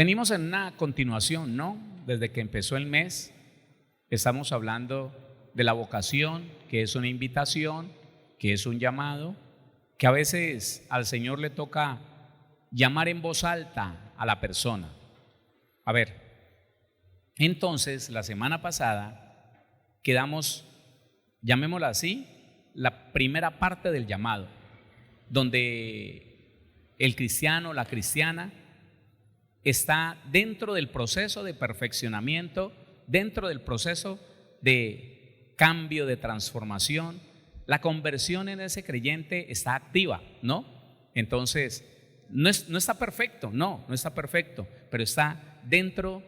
Venimos en una continuación, ¿no? Desde que empezó el mes, estamos hablando de la vocación, que es una invitación, que es un llamado, que a veces al Señor le toca llamar en voz alta a la persona. A ver, entonces la semana pasada quedamos, llamémosla así, la primera parte del llamado, donde el cristiano, la cristiana, está dentro del proceso de perfeccionamiento, dentro del proceso de cambio, de transformación. La conversión en ese creyente está activa, ¿no? Entonces, no está perfecto, no está perfecto, pero está dentro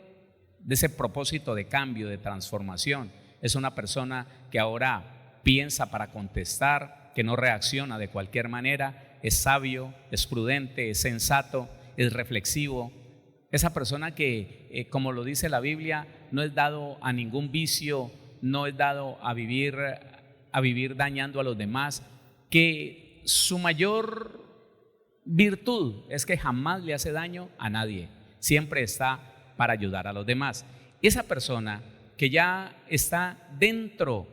de ese propósito de cambio, de transformación. Es una persona que ahora piensa para contestar, que no reacciona de cualquier manera, es sabio, es prudente, es sensato, es reflexivo. Esa persona que, como lo dice la Biblia, no es dado a ningún vicio, no es dado a vivir dañando a los demás, que su mayor virtud es que jamás le hace daño a nadie, siempre está para ayudar a los demás. Esa persona que ya está dentro,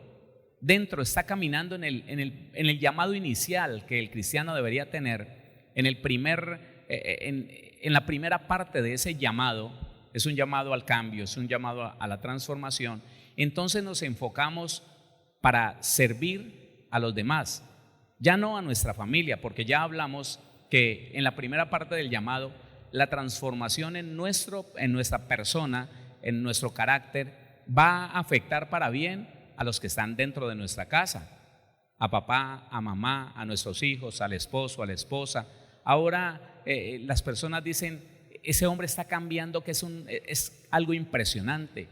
está caminando en el llamado inicial que el cristiano debería tener, en la primera parte de ese llamado, es un llamado al cambio, es un llamado a la transformación. Entonces nos enfocamos para servir a los demás, ya no a nuestra familia, porque ya hablamos que en la primera parte del llamado, la transformación en nuestra persona, en nuestro carácter, va a afectar para bien a los que están dentro de nuestra casa, a papá, a mamá, a nuestros hijos, al esposo, a la esposa. Ahora las personas dicen, ese hombre está cambiando, que es algo impresionante.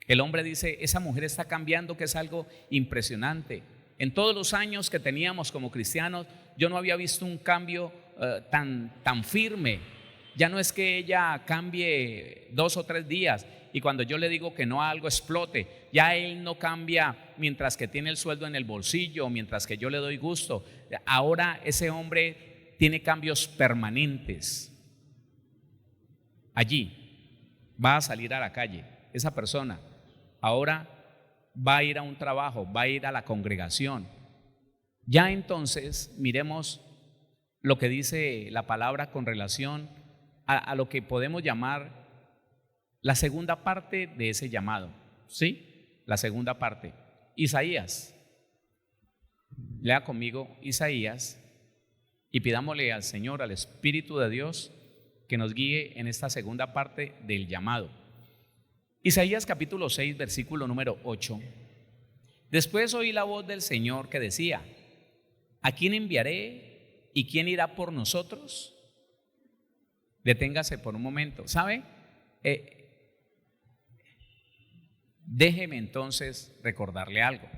El hombre dice, esa mujer está cambiando, que es algo impresionante. En todos los años que teníamos como cristianos, yo no había visto un cambio tan firme. Ya no es que ella cambie 2 o 3 días y cuando yo le digo que no a algo explote. Ya él no cambia mientras que tiene el sueldo en el bolsillo o mientras que yo le doy gusto. Ahora ese hombre tiene cambios permanentes. Allí va a salir a la calle. Esa persona ahora va a ir a un trabajo, va a ir a la congregación. Ya entonces miremos lo que dice la palabra con relación a lo que podemos llamar la segunda parte de ese llamado. ¿Sí? La segunda parte. Isaías. Lea conmigo Isaías y pidámosle al Señor, al Espíritu de Dios, que nos guíe en esta segunda parte del llamado. Isaías capítulo 6, versículo número 8. Después oí la voz del Señor que decía: ¿a quién enviaré y quién irá por nosotros? Deténgase por un momento. ¿Sabe? Déjeme entonces recordarle algo.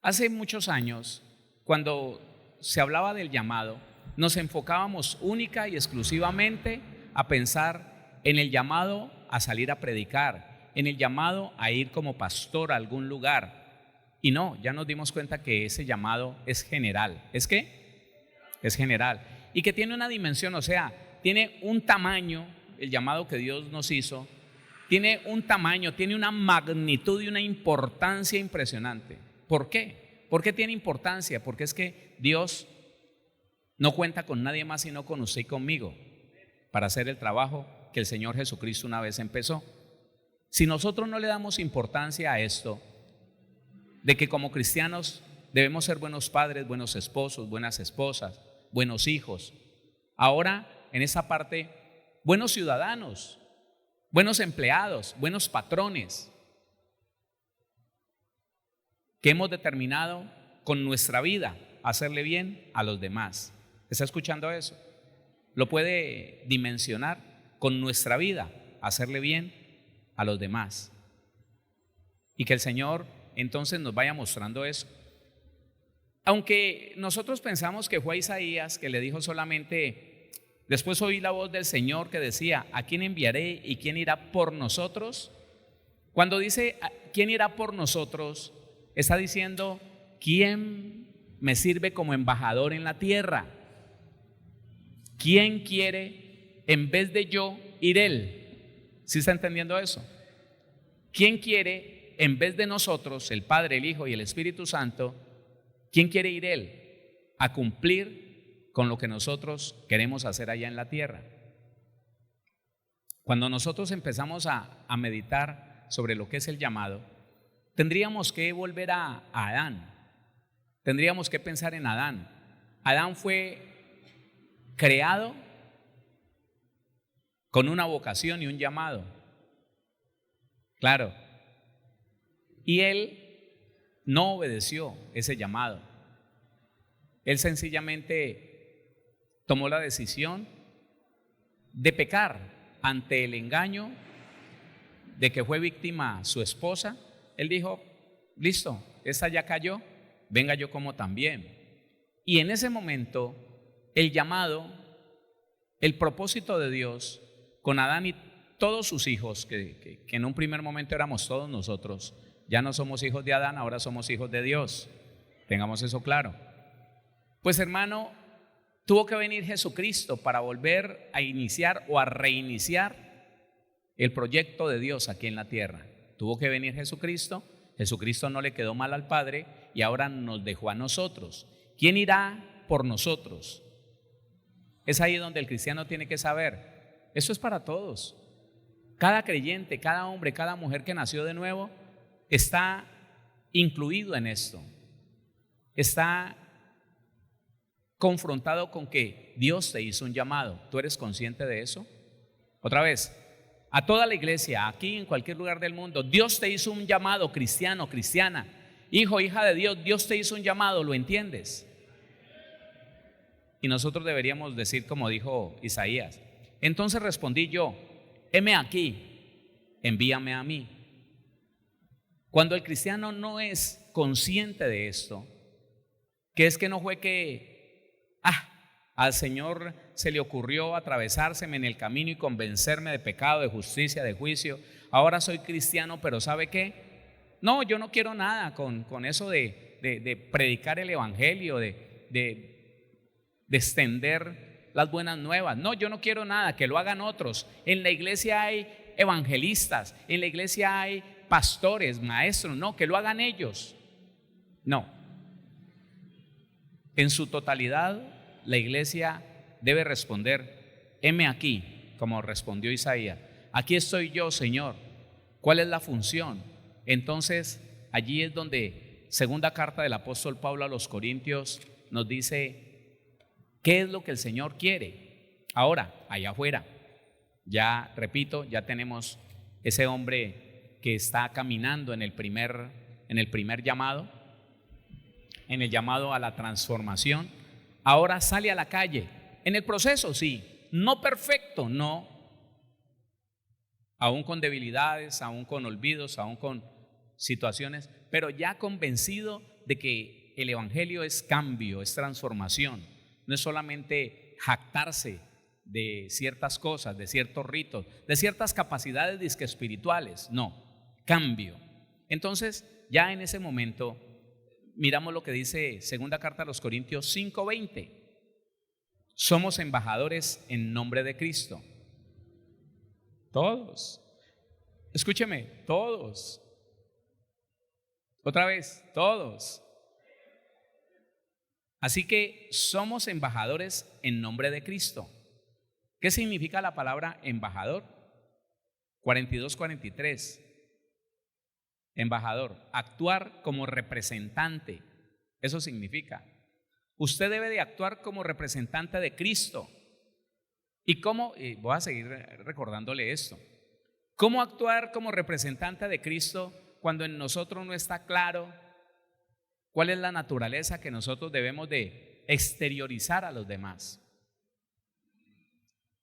Hace muchos años, cuando se hablaba del llamado, nos enfocábamos única y exclusivamente a pensar en el llamado a salir a predicar, en el llamado a ir como pastor a algún lugar. Y no, ya nos dimos cuenta que ese llamado es general. ¿Es qué? Es general. Y que tiene una dimensión, o sea, tiene un tamaño, el llamado que Dios nos hizo, tiene un tamaño, tiene una magnitud y una importancia impresionante. ¿Por qué? ¿Por qué tiene importancia? Porque es que Dios no cuenta con nadie más sino con usted y conmigo para hacer el trabajo que el Señor Jesucristo una vez empezó. Si nosotros no le damos importancia a esto, de que como cristianos debemos ser buenos padres, buenos esposos, buenas esposas, buenos hijos, ahora en esa parte, buenos ciudadanos, buenos empleados, buenos patrones, que hemos determinado con nuestra vida hacerle bien a los demás. ¿Está escuchando eso? Lo puede dimensionar con nuestra vida, hacerle bien a los demás. Y que el Señor entonces nos vaya mostrando eso. Aunque nosotros pensamos que fue a Isaías que le dijo solamente, después oí la voz del Señor que decía: ¿a quién enviaré y quién irá por nosotros? Cuando dice ¿quién irá por nosotros? Está diciendo ¿quién me sirve como embajador en la tierra? ¿Quién quiere en vez de yo ir Él? ¿Sí está entendiendo eso? ¿Quién quiere en vez de nosotros, el Padre, el Hijo y el Espíritu Santo, quién quiere ir Él a cumplir con lo que nosotros queremos hacer allá en la tierra? Cuando nosotros empezamos a meditar sobre lo que es el llamado, tendríamos que volver a Adán. Tendríamos que pensar en Adán. Adán fue creado con una vocación y un llamado. Claro. Y él no obedeció ese llamado. Él sencillamente tomó la decisión de pecar ante el engaño de que fue víctima su esposa. Él dijo, listo, esta ya cayó, venga yo como también. Y en ese momento, el llamado, el propósito de Dios con Adán y todos sus hijos, que en un primer momento éramos todos nosotros, ya no somos hijos de Adán, ahora somos hijos de Dios. Tengamos eso claro. Pues hermano, tuvo que venir Jesucristo para volver a iniciar o a reiniciar el proyecto de Dios aquí en la tierra. Tuvo que venir Jesucristo. Jesucristo no le quedó mal al Padre y ahora nos dejó a nosotros. ¿Quién irá por nosotros? Es ahí donde el cristiano tiene que saber. Eso es para todos. Cada creyente, cada hombre, cada mujer que nació de nuevo está incluido en esto. Está confrontado con que Dios te hizo un llamado. ¿Tú eres consciente de eso? Otra vez, a toda la iglesia, aquí en cualquier lugar del mundo, Dios te hizo un llamado, cristiano, cristiana, hijo, hija de Dios, Dios te hizo un llamado, ¿lo entiendes? Y nosotros deberíamos decir como dijo Isaías, entonces respondí yo, heme aquí, envíame a mí. Cuando el cristiano no es consciente de esto, que es que no fue que al Señor se le ocurrió atravesárseme en el camino y convencerme de pecado, de justicia, de juicio. Ahora soy cristiano, pero ¿sabe qué? No, yo no quiero nada con eso de predicar el evangelio, de extender las buenas nuevas. No, yo no quiero nada, que lo hagan otros. En la iglesia hay evangelistas, en la iglesia hay pastores, maestros, no, que lo hagan ellos. No. En su totalidad, la iglesia debe responder, heme aquí, como respondió Isaías. Aquí estoy yo, Señor. ¿Cuál es la función? Entonces, allí es donde segunda carta del apóstol Pablo a los Corintios nos dice, ¿qué es lo que el Señor quiere? Ahora, allá afuera, ya repito, ya tenemos ese hombre que está caminando en el primer llamado, en el llamado a la transformación. Ahora sale a la calle, en el proceso sí, no perfecto, no, aún con debilidades, aún con olvidos, aún con situaciones, pero ya convencido de que el evangelio es cambio, es transformación, no es solamente jactarse de ciertas cosas, de ciertos ritos, de ciertas capacidades disque espirituales, no, cambio. Entonces ya en ese momento miramos lo que dice segunda carta a los Corintios 5:20. Somos embajadores en nombre de Cristo. Todos. Escúcheme, todos. Otra vez, todos. Así que somos embajadores en nombre de Cristo. ¿Qué significa la palabra embajador? 42:43. Embajador, actuar como representante, eso significa. Usted debe de actuar como representante de Cristo. ¿Y cómo? Voy a seguir recordándole esto. ¿Cómo actuar como representante de Cristo cuando en nosotros no está claro cuál es la naturaleza que nosotros debemos de exteriorizar a los demás?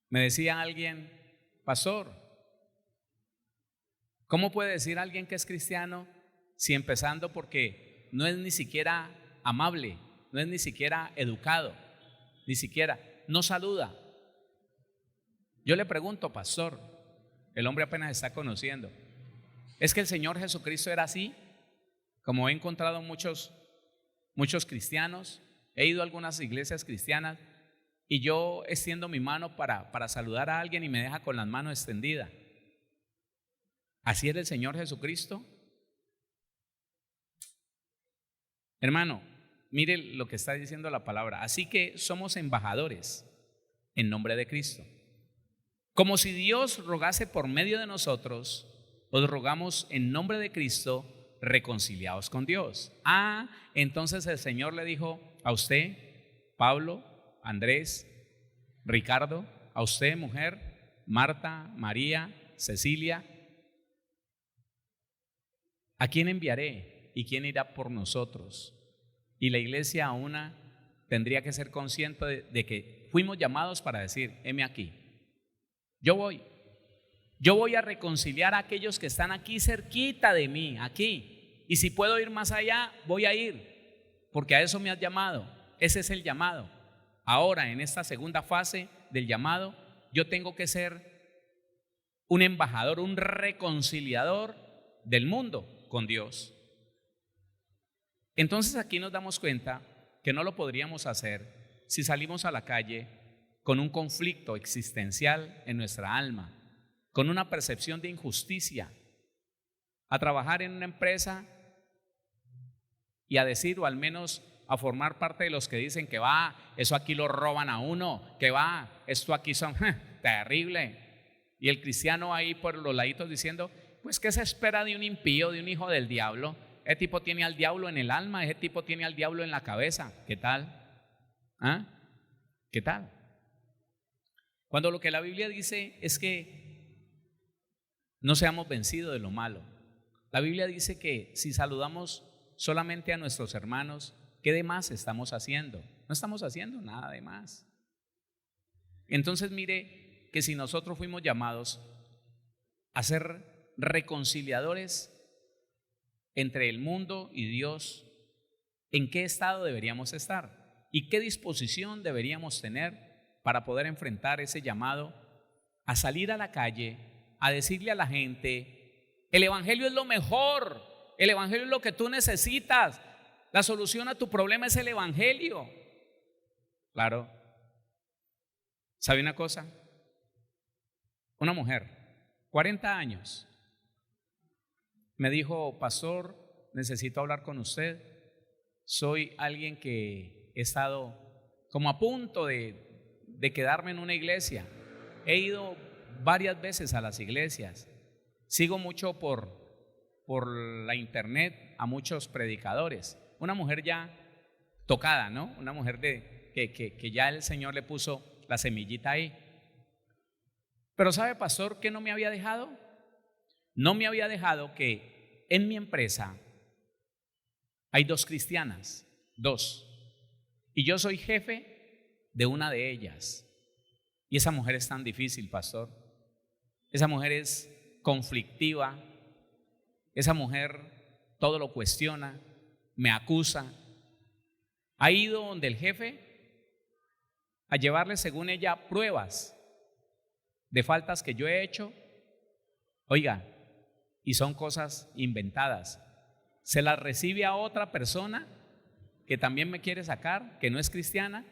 Me decía alguien, pastor, ¿cómo puede decir alguien que es cristiano si empezando porque no es ni siquiera amable, no es ni siquiera educado, ni siquiera, no saluda? Yo le pregunto, pastor, el hombre apenas está conociendo, ¿es que el Señor Jesucristo era así? Como he encontrado muchos cristianos, he ido a algunas iglesias cristianas y yo extiendo mi mano para saludar a alguien y me deja con las manos extendidas. ¿Así es el Señor Jesucristo? Hermano, mire lo que está diciendo la palabra. Así que somos embajadores en nombre de Cristo. Como si Dios rogase por medio de nosotros, os rogamos en nombre de Cristo, reconciliados con Dios. Entonces el Señor le dijo a usted, Pablo, Andrés, Ricardo, a usted, mujer, Marta, María, Cecilia, ¿a quién enviaré y quién irá por nosotros? Y la iglesia una tendría que ser consciente de que fuimos llamados para decir, heme aquí, yo voy a reconciliar a aquellos que están aquí cerquita de mí, aquí, y si puedo ir más allá, voy a ir, porque a eso me has llamado, ese es el llamado. Ahora, en esta segunda fase del llamado, yo tengo que ser un embajador, un reconciliador del mundo con Dios. Entonces aquí nos damos cuenta que no lo podríamos hacer si salimos a la calle con un conflicto existencial en nuestra alma, con una percepción de injusticia, a trabajar en una empresa y a decir, o al menos a formar parte de los que dicen que eso aquí lo roban a uno, que esto aquí son terrible. Y el cristiano ahí por los laditos diciendo, pues ¿qué se espera de un impío, de un hijo del diablo? Ese tipo tiene al diablo en el alma, ese tipo tiene al diablo en la cabeza. ¿Qué tal? ¿Qué tal? Cuando lo que la Biblia dice es que no seamos vencidos de lo malo. La Biblia dice que si saludamos solamente a nuestros hermanos, ¿qué de más estamos haciendo? No estamos haciendo nada de más. Entonces mire que si nosotros fuimos llamados a ser reconciliadores entre el mundo y Dios, ¿en qué estado deberíamos estar? ¿Y qué disposición deberíamos tener para poder enfrentar ese llamado a salir a la calle, a decirle a la gente, el evangelio es lo mejor, el evangelio es lo que tú necesitas, la solución a tu problema es el evangelio? Claro. ¿Sabe una cosa? Una mujer, 40 años, me dijo, pastor, necesito hablar con usted. Soy alguien que he estado como a punto de quedarme en una iglesia. He ido varias veces a las iglesias. Sigo mucho por la internet a muchos predicadores. Una mujer ya tocada, ¿no? Una mujer que ya el Señor le puso la semillita ahí. Pero ¿sabe, pastor, qué no me había dejado? No me había dejado que en mi empresa hay 2 cristianas, 2. Y yo soy jefe de una de ellas. Y esa mujer es tan difícil, pastor. Esa mujer es conflictiva. Esa mujer todo lo cuestiona, me acusa. Ha ido donde el jefe a llevarle, según ella, pruebas de faltas que yo he hecho. Oiga, y son cosas inventadas. Se las recibe a otra persona que también me quiere sacar, que no es cristiana.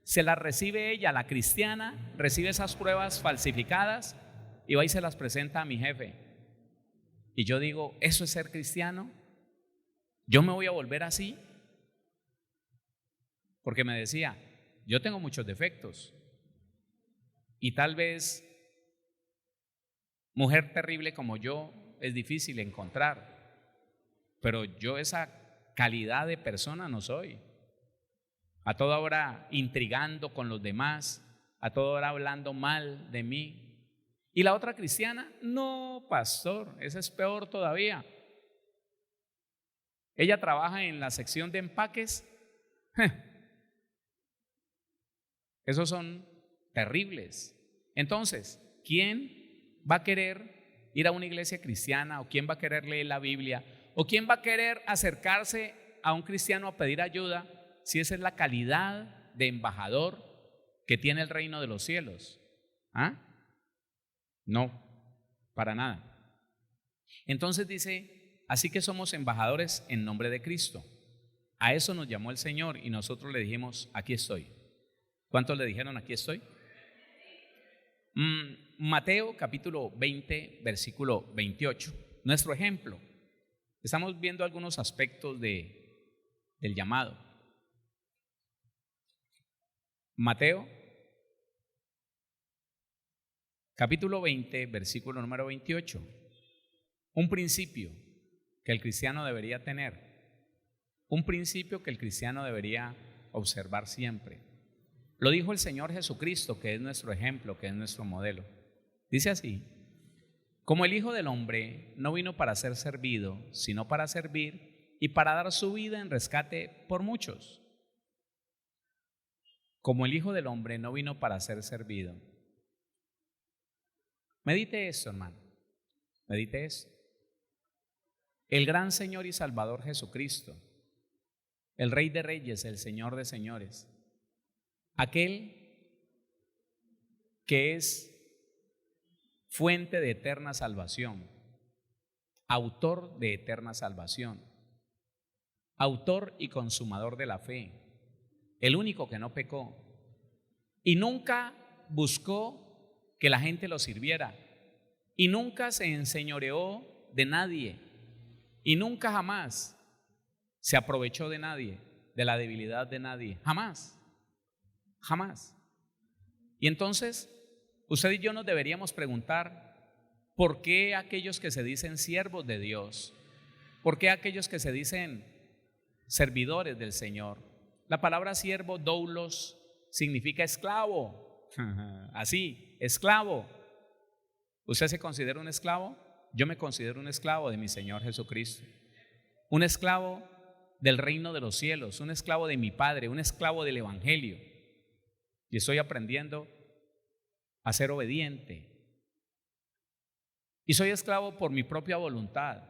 Se las recibe ella, la cristiana, recibe esas pruebas falsificadas y va y se las presenta a mi jefe. Y yo digo, ¿eso es ser cristiano? ¿Yo me voy a volver así? Porque me decía, yo tengo muchos defectos y tal vez mujer terrible como yo es difícil encontrar, pero yo esa calidad de persona no soy. A toda hora intrigando con los demás, a toda hora hablando mal de mí. ¿Y la otra cristiana? No, pastor, esa es peor todavía. Ella trabaja en la sección de empaques. Esos son terribles. Entonces, ¿quién va a querer ir a una iglesia cristiana? ¿O quién va a querer leer la Biblia? ¿O quién va a querer acercarse a un cristiano a pedir ayuda si esa es la calidad de embajador que tiene el reino de los cielos? No, para nada. Entonces dice, así que somos embajadores en nombre de Cristo. A eso nos llamó el Señor y nosotros le dijimos, aquí estoy. ¿Cuántos le dijeron aquí estoy? Mateo capítulo 20, versículo 28. Nuestro ejemplo. Estamos viendo algunos aspectos del llamado. Mateo capítulo 20, versículo número 28. Un principio que el cristiano debería tener. Un principio que el cristiano debería observar siempre. Lo dijo el Señor Jesucristo, que es nuestro ejemplo, que es nuestro modelo. Dice así: como el Hijo del Hombre no vino para ser servido, sino para servir y para dar su vida en rescate por muchos. Como el Hijo del Hombre no vino para ser servido. Medite esto, hermano. Medite esto. El gran Señor y Salvador Jesucristo, el Rey de Reyes, el Señor de Señores, aquel que es fuente de eterna salvación, autor de eterna salvación, autor y consumador de la fe, el único que no pecó y nunca buscó que la gente lo sirviera y nunca se enseñoreó de nadie y nunca jamás se aprovechó de nadie, de la debilidad de nadie, jamás. Jamás. Y entonces, usted y yo nos deberíamos preguntar, ¿por qué aquellos que se dicen siervos de Dios? ¿Por qué aquellos que se dicen servidores del Señor? La palabra siervo, doulos, significa esclavo. Así, esclavo. ¿Usted se considera un esclavo? Yo me considero un esclavo de mi Señor Jesucristo. Un esclavo del reino de los cielos, un esclavo de mi Padre, un esclavo del Evangelio. Y estoy aprendiendo a ser obediente. Y soy esclavo por mi propia voluntad.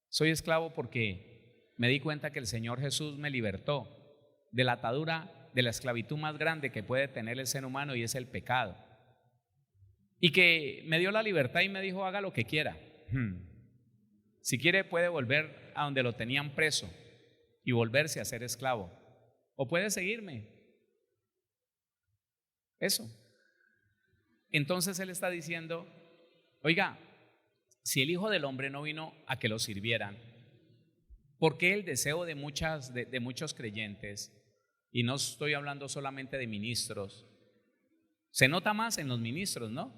Soy esclavo porque me di cuenta que el Señor Jesús me libertó de la atadura, de la esclavitud más grande que puede tener el ser humano, y es el pecado. Y que me dio la libertad y me dijo: haga lo que quiera. Si quiere puede volver a donde lo tenían preso y volverse a ser esclavo. O puede seguirme. Eso. Entonces Él está diciendo: oiga, si el Hijo del Hombre no vino a que lo sirvieran, ¿por qué el deseo de muchos creyentes? Y no estoy hablando solamente de ministros. Se nota más en los ministros, ¿no?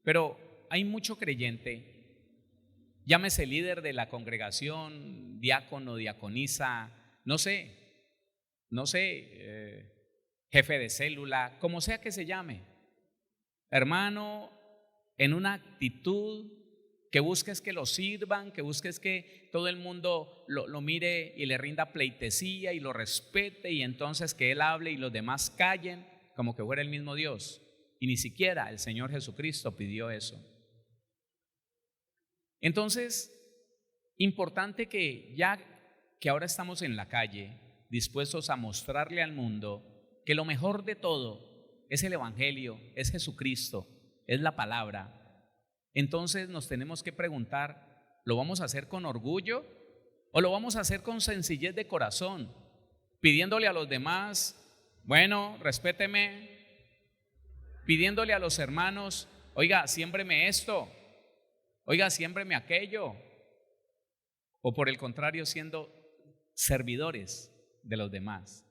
Pero hay mucho creyente, llámese líder de la congregación, diácono, diaconisa, no sé, jefe de célula, como sea que se llame, hermano, en una actitud que busques que lo sirvan, que busques que todo el mundo lo mire y le rinda pleitesía y lo respete, y entonces que él hable y los demás callen como que fuera el mismo Dios. Y ni siquiera el Señor Jesucristo pidió eso. Entonces, importante que ya que ahora estamos en la calle, dispuestos a mostrarle al mundo que lo mejor de todo es el Evangelio, es Jesucristo, es la palabra. Entonces nos tenemos que preguntar, ¿lo vamos a hacer con orgullo o lo vamos a hacer con sencillez de corazón? Pidiéndole a los demás, bueno, respéteme, pidiéndole a los hermanos, oiga, siémbreme esto, oiga, siémbreme aquello. O por el contrario, siendo servidores de los demás,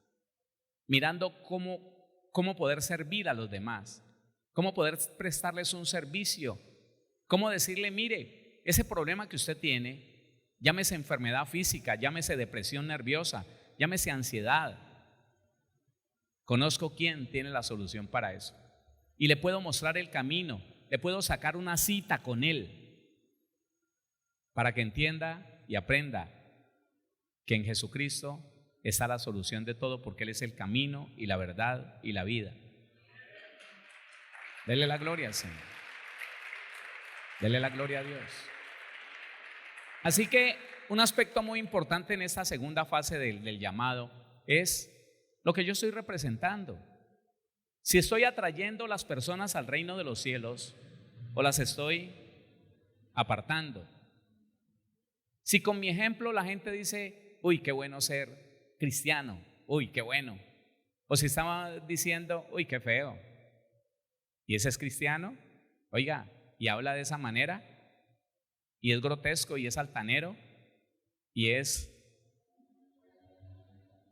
mirando cómo poder servir a los demás, cómo poder prestarles un servicio, cómo decirle: mire, ese problema que usted tiene, llámese enfermedad física, llámese depresión nerviosa, llámese ansiedad, conozco quién tiene la solución para eso y le puedo mostrar el camino, le puedo sacar una cita con él para que entienda y aprenda que en Jesucristo está la solución de todo, porque Él es el camino y la verdad y la vida. Dele la gloria al Señor. Dele la gloria a Dios. Así que un aspecto muy importante en esta segunda fase del llamado es lo que yo estoy representando. Si estoy atrayendo las personas al reino de los cielos o las estoy apartando. Si con mi ejemplo la gente dice: uy, qué bueno ser cristiano, uy, qué bueno. O si estaba diciendo, uy, qué feo. ¿Y ese es cristiano? Oiga, y habla de esa manera, y es grotesco, y es altanero, y es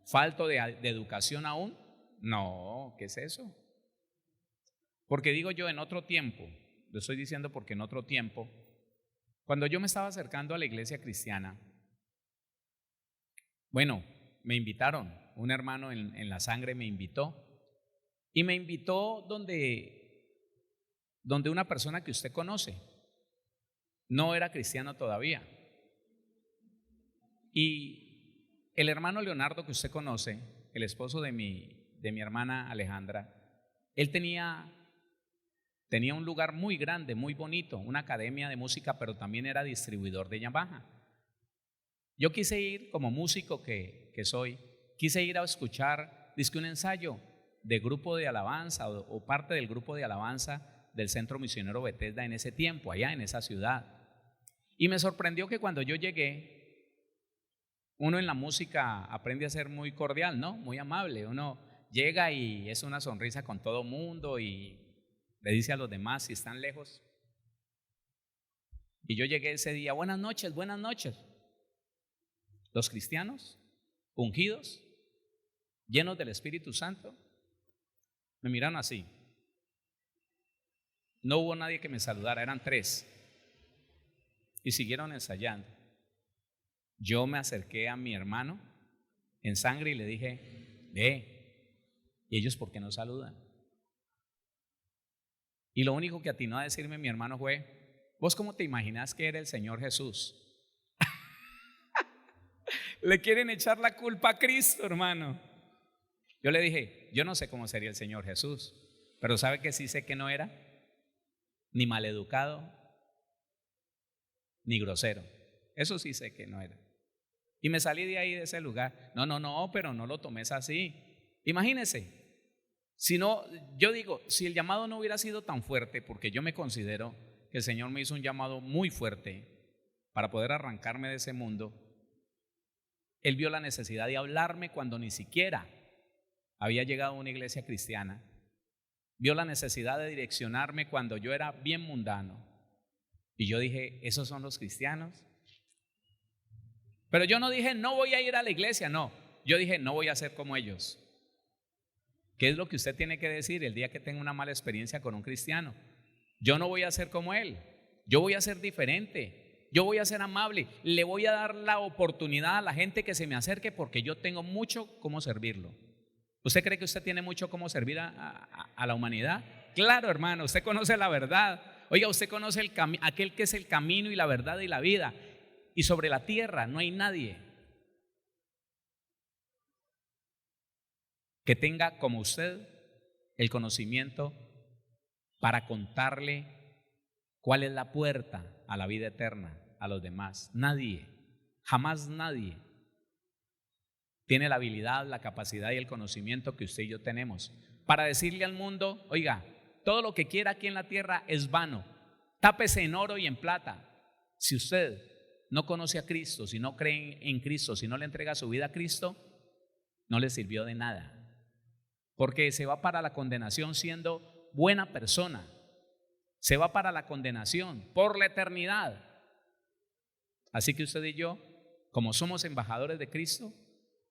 falto de educación aún. No, ¿qué es eso? Porque digo yo, en otro tiempo, lo estoy diciendo porque en otro tiempo, cuando yo me estaba acercando a la iglesia cristiana, bueno, me invitaron, un hermano en la sangre me invitó, y me invitó donde una persona que usted conoce, no era cristiano todavía. Y el hermano Leonardo que usted conoce, el esposo de mi hermana Alejandra, él tenía un lugar muy grande, muy bonito, una academia de música, pero también era distribuidor de Yamaha. Yo quise ir, como músico que soy, quise ir a escuchar, dizque un ensayo de grupo de alabanza o parte del grupo de alabanza del Centro Misionero Bethesda en ese tiempo, allá en esa ciudad. Y me sorprendió que cuando yo llegué, uno en la música aprende a ser muy cordial, ¿no? Muy amable. Uno llega y es una sonrisa con todo mundo y le dice a los demás si están lejos. Y yo llegué ese día, buenas noches, buenas noches. Los cristianos, ungidos, llenos del Espíritu Santo, me miraron así. No hubo nadie que me saludara, eran 3. Y siguieron ensayando. Yo me acerqué a mi hermano en sangre y le dije, ¿y ellos por qué no saludan? Y lo único que atinó a decirme mi hermano fue, ¿vos cómo te imaginas que era el Señor Jesús? Le quieren echar la culpa a Cristo, hermano. Yo le dije, yo no sé cómo sería el Señor Jesús, pero ¿sabe que sí sé que no era? Ni maleducado, ni grosero. Eso sí sé que no era. Y me salí de ahí, de ese lugar. No, pero no lo tomes así. Imagínese, si no, yo digo, si el llamado no hubiera sido tan fuerte, porque yo me considero que el Señor me hizo un llamado muy fuerte para poder arrancarme de ese mundo, Él vio la necesidad de hablarme cuando ni siquiera había llegado a una iglesia cristiana. Vio la necesidad de direccionarme cuando yo era bien mundano. Y yo dije, ¿esos son los cristianos? Pero yo no dije, no voy a ir a la iglesia, no. Yo dije, no voy a ser como ellos. ¿Qué es lo que usted tiene que decir el día que tenga una mala experiencia con un cristiano? Yo no voy a ser como él. Yo voy a ser diferente. Yo voy a ser amable. Le voy a dar la oportunidad a la gente que se me acerque porque yo tengo mucho cómo servirlo. ¿Usted cree que usted tiene mucho cómo servir a la humanidad? Claro, hermano, usted conoce la verdad. Oiga, usted conoce aquel que es el camino y la verdad y la vida. Y sobre la tierra no hay nadie que tenga como usted el conocimiento para contarle cuál es la puerta a la vida eterna a los demás. Nadie, jamás nadie tiene la habilidad, la capacidad y el conocimiento que usted y yo tenemos para decirle al mundo, oiga, todo lo que quiera aquí en la tierra es vano, tápese en oro y en plata. Si usted no conoce a Cristo, si no cree en Cristo, si no le entrega su vida a Cristo, no le sirvió de nada, porque se va para la condenación siendo buena persona, se va para la condenación por la eternidad. Así que usted y yo, como somos embajadores de Cristo,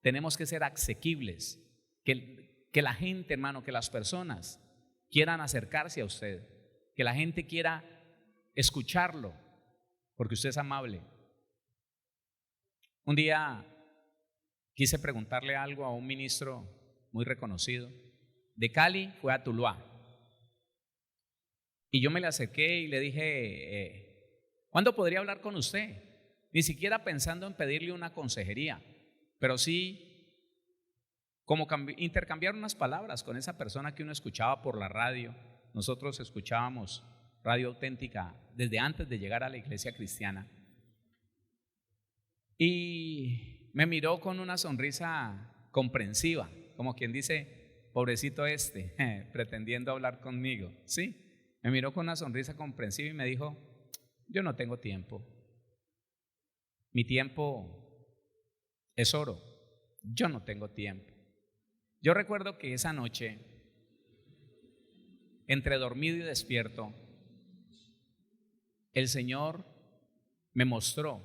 tenemos que ser asequibles, que la gente, hermano, que las personas quieran acercarse a usted, que la gente quiera escucharlo, porque usted es amable. Un día quise preguntarle algo a un ministro muy reconocido. De Cali fue a Tuluá. Y yo me le acerqué y le dije, ¿cuándo podría hablar con usted? Ni siquiera pensando en pedirle una consejería, pero sí como intercambiar unas palabras con esa persona que uno escuchaba por la radio. Nosotros escuchábamos Radio Auténtica desde antes de llegar a la iglesia cristiana. Y me miró con una sonrisa comprensiva, como quien dice, pobrecito pretendiendo hablar conmigo. Sí, me miró con una sonrisa comprensiva y me dijo, yo no tengo tiempo. Mi tiempo es oro. Yo no tengo tiempo. Yo recuerdo que esa noche, entre dormido y despierto, el Señor me mostró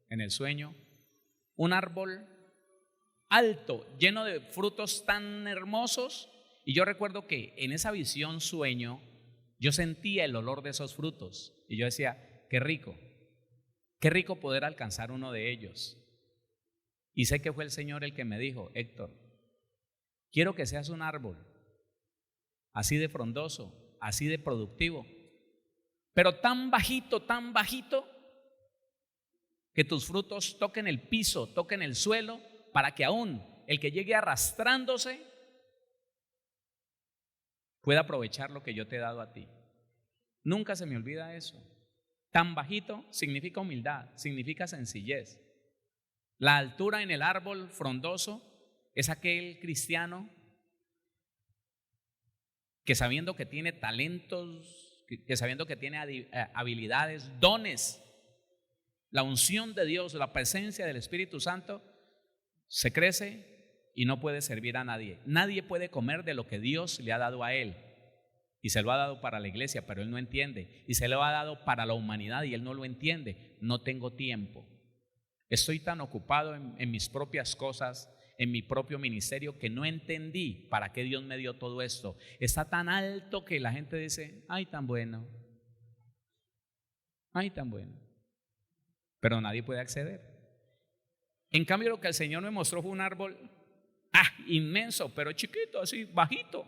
en el sueño un árbol alto, lleno de frutos tan hermosos. Y yo recuerdo que en esa visión sueño, yo sentía el olor de esos frutos. Y yo decía, qué rico poder alcanzar uno de ellos. Y sé que fue el Señor el que me dijo, Héctor, quiero que seas un árbol así de frondoso, así de productivo, pero tan bajito, que tus frutos toquen el piso, toquen el suelo, para que aún el que llegue arrastrándose pueda aprovechar lo que yo te he dado a ti. Nunca se me olvida eso. Tan bajito significa humildad, significa sencillez. La altura en el árbol frondoso es aquel cristiano que sabiendo que tiene talentos, que sabiendo que tiene habilidades, dones, la unción de Dios, la presencia del Espíritu Santo, se crece y no puede servir a nadie. Nadie puede comer de lo que Dios le ha dado a él. Y se lo ha dado para la iglesia, pero él no entiende. Y se lo ha dado para la humanidad y él no lo entiende. No tengo tiempo. Estoy tan ocupado en mis propias cosas, en mi propio ministerio, que no entendí para qué Dios me dio todo esto. Está tan alto que la gente dice, ay, tan bueno. Ay, tan bueno. Pero nadie puede acceder. En cambio, lo que el Señor me mostró fue un árbol inmenso, pero chiquito, así, bajito.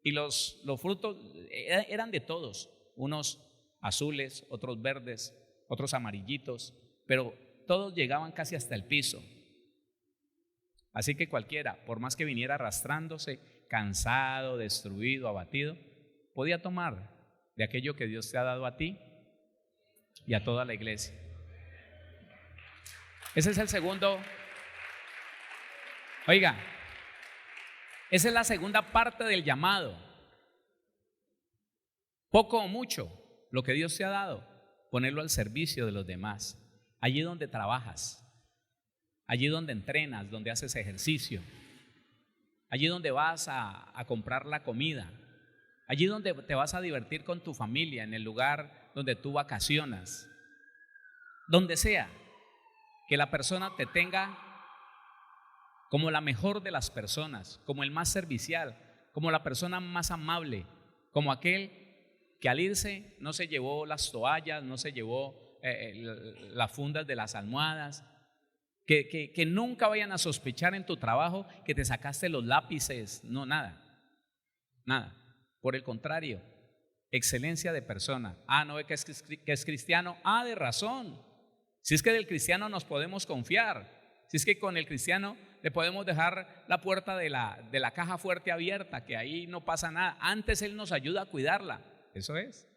Y los frutos eran de todos, unos azules, otros verdes, otros amarillitos, pero todos llegaban casi hasta el piso. Así que cualquiera, por más que viniera arrastrándose, cansado, destruido, abatido, podía tomar de aquello que Dios te ha dado a ti y a toda la iglesia. Ese es el segundo. Oiga, esa es la segunda parte del llamado. Poco o mucho, lo que Dios te ha dado, ponerlo al servicio de los demás. Allí donde trabajas, allí donde entrenas, donde haces ejercicio, allí donde vas a comprar la comida, allí donde te vas a divertir con tu familia, en el lugar donde tú vacacionas, donde sea, que la persona te tenga como la mejor de las personas, como el más servicial, como la persona más amable, como aquel que al irse no se llevó las toallas, no se llevó las fundas de las almohadas, que nunca vayan a sospechar en tu trabajo que te sacaste los lápices, no, nada. Por el contrario, excelencia de persona. No ve que es cristiano, de razón. Si es que del cristiano nos podemos confiar, si es que con el cristiano le podemos dejar la puerta de la caja fuerte abierta, que ahí no pasa nada, antes él nos ayuda a cuidarla. Eso es.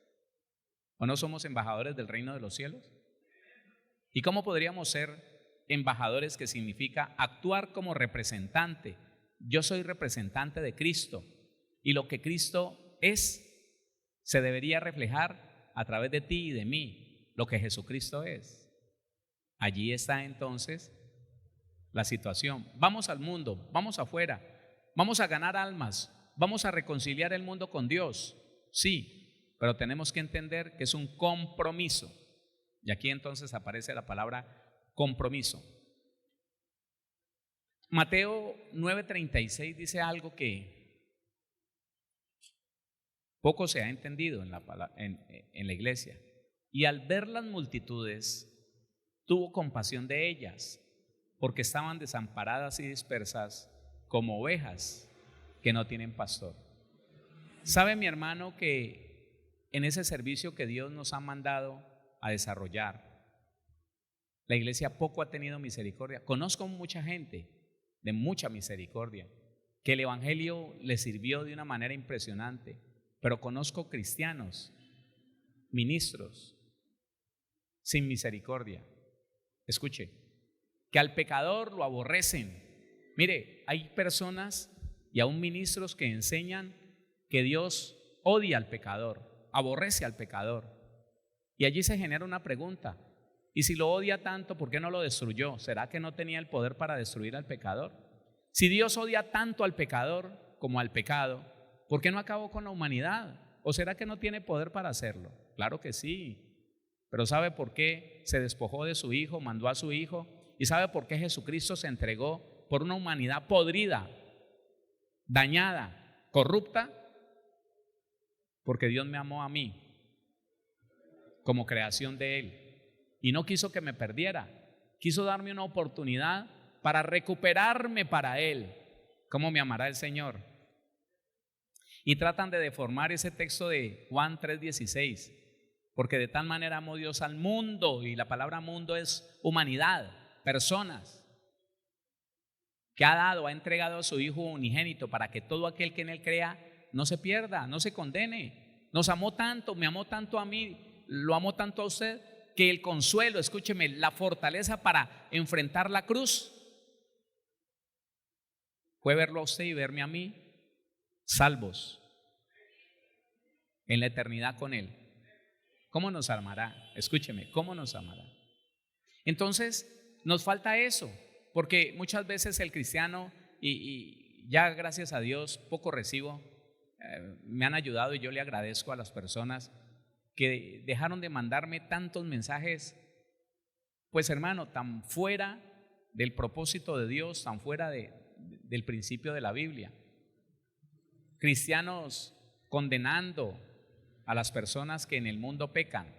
¿O no somos embajadores del reino de los cielos? ¿Y cómo podríamos ser embajadores, que significa actuar como representante? Yo soy representante de Cristo y lo que Cristo es se debería reflejar a través de ti y de mí, lo que Jesucristo es. Allí está entonces la situación. Vamos al mundo, vamos afuera, vamos a ganar almas, vamos a reconciliar el mundo con Dios, sí, pero tenemos que entender que es un compromiso. Y aquí entonces aparece la palabra compromiso. Mateo 9:36 dice algo que poco se ha entendido en la iglesia. Y al ver las multitudes, tuvo compasión de ellas, porque estaban desamparadas y dispersas como ovejas que no tienen pastor. ¿Sabe, mi hermano, que en ese servicio que Dios nos ha mandado a desarrollar, la iglesia poco ha tenido misericordia? Conozco mucha gente de mucha misericordia, que el evangelio les sirvió de una manera impresionante, pero conozco cristianos, ministros, sin misericordia. Escuche, que al pecador lo aborrecen. Mire, hay personas y aún ministros que enseñan que Dios odia al pecador, aborrece al pecador. Y allí se genera una pregunta: ¿y si lo odia tanto, por qué no lo destruyó? ¿Será que no tenía el poder para destruir al pecador? Si Dios odia tanto al pecador como al pecado, ¿por qué no acabó con la humanidad? ¿O será que no tiene poder para hacerlo? Claro que sí. Pero ¿sabe por qué se despojó de su Hijo, mandó a su Hijo? ¿Y sabe por qué Jesucristo se entregó por una humanidad podrida, dañada, corrupta? Porque Dios me amó a mí como creación de Él y no quiso que me perdiera. Quiso darme una oportunidad para recuperarme para Él. ¿Cómo me amará el Señor? Y tratan de deformar ese texto de Juan 3:16, porque de tal manera amó Dios al mundo, y la palabra mundo es humanidad, personas, que ha entregado a su Hijo unigénito para que todo aquel que en Él crea no se pierda, no se condene. Nos amó tanto, me amó tanto a mí, lo amó tanto a usted, que el consuelo, escúcheme, la fortaleza para enfrentar la cruz fue verlo a usted y verme a mí salvos en la eternidad con Él. ¿Cómo nos amará? Escúcheme, ¿cómo nos amará? Entonces, nos falta eso, porque muchas veces el cristiano, y ya gracias a Dios poco recibo, me han ayudado y yo le agradezco a las personas que dejaron de mandarme tantos mensajes, pues hermano, tan fuera del propósito de Dios, tan fuera del principio de la Biblia. Cristianos condenando a las personas que en el mundo pecan,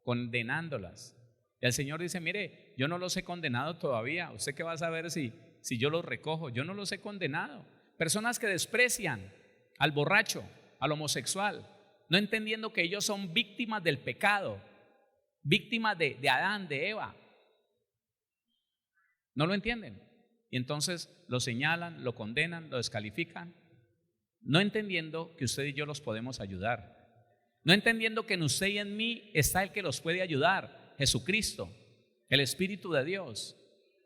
condenándolas. Y el Señor dice, mire, yo no los he condenado todavía. ¿Usted qué va a saber si yo los recojo? Yo no los he condenado. Personas que desprecian al borracho, al homosexual, no entendiendo que ellos son víctimas del pecado, víctimas de Adán, de Eva. No lo entienden. Y entonces lo señalan, lo condenan, lo descalifican, no entendiendo que usted y yo los podemos ayudar. No entendiendo que en usted y en mí está el que los puede ayudar, Jesucristo, el Espíritu de Dios.